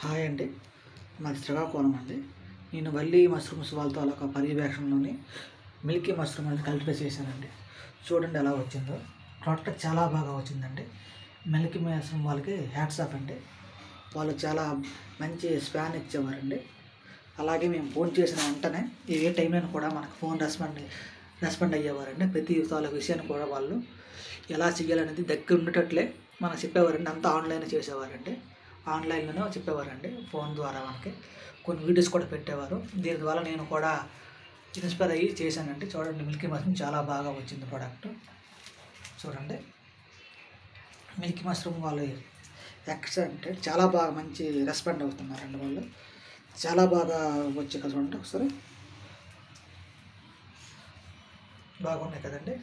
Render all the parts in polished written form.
Hi అండి. మాది శ్రీకాకుళం అండి. నేను వల్లి మష్రూమ్స్ వాళ్ళతో ఒక పర్యవేక్షణలోని మిల్కీ మష్రూమ్ అనేది కల్టివేట్ చేశానండి. చూడండి ఎలా వచ్చిందో. ప్రోడక్ట్ చాలా బాగా వచ్చిందండి. మిల్కీ మష్రూమ్ వాళ్ళకి హ్యాట్స్ ఆఫ్ అండి. వాళ్ళు చాలా మంచి స్పాన్ ఇచ్చేవారండి. అలాగే మేము ఫోన్ చేసిన వెంటనే ఏ టైంలో కూడా మనకు ఫోన్ రెస్పాండ్ అయ్యేవారండి. ప్రతి విషయాన్ని కూడా వాళ్ళు ఎలా చేయాలనేది దగ్గర ఉండేటట్లే మనకు చెప్పేవారండి. అంతా ఆన్లైన్ చేసేవారండి. ఆన్లైన్లోనే చెప్పేవారండి. ఫోన్ ద్వారా మనకి కొన్ని వీడియోస్ కూడా పెట్టేవారు. దీని ద్వారా నేను కూడా ఇన్స్పైర్ అయ్యి చేశానండి. చూడండి, మిల్కీ మష్రూమ్ చాలా బాగా వచ్చింది ప్రోడక్ట్. చూడండి, మిల్కీ మష్రూమ్ వాళ్ళు ఎక్సలెంట్, చాలా బాగా మంచి రెస్పాండ్ అవుతున్నారండి. వాళ్ళు చాలా బాగా వచ్చి కదా, చూడండి ఒకసారి బాగున్నాయి కదండి.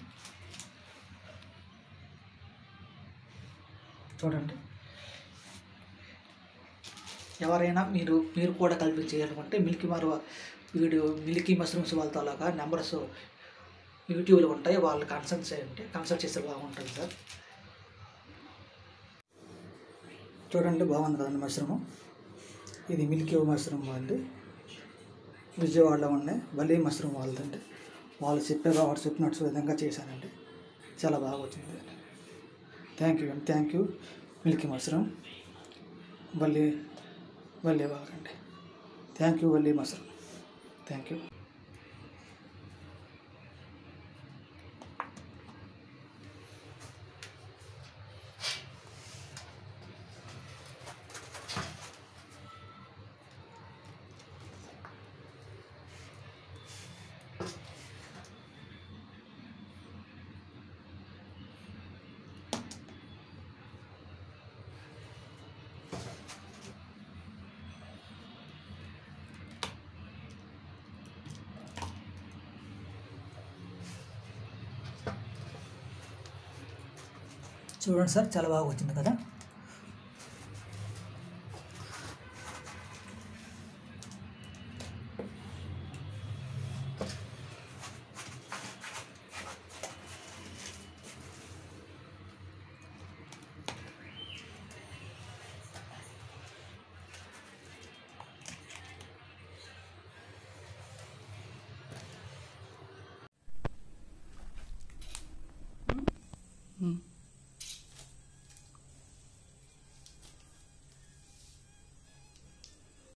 చూడండి, ఎవరైనా మీరు కూడా కల్పించి చేయాలనుకుంటే మిల్కీ మష్రూమ్స్ వాళ్ళతో అలాగా నెంబర్స్ యూట్యూబ్లో ఉంటాయి. వాళ్ళు కన్సల్ట్ చేస్తే బాగుంటుంది సార్. చూడండి, బాగుంది కదండి మష్రూము. ఇది మిల్కీ మష్రూమ్ అండి. విజయవాడలో ఉండే వల్లి మష్రూమ్ వాళ్ళదండి. వాళ్ళు చెప్పినట్టు విధంగా చేశానండి. చాలా బాగా వచ్చింది. Thank you milky mushroom Valli వాళ్ళండి. Thank you Valli mushroom. Thank you. చూడండి సార్, చాలా బాగా వచ్చింది కదా.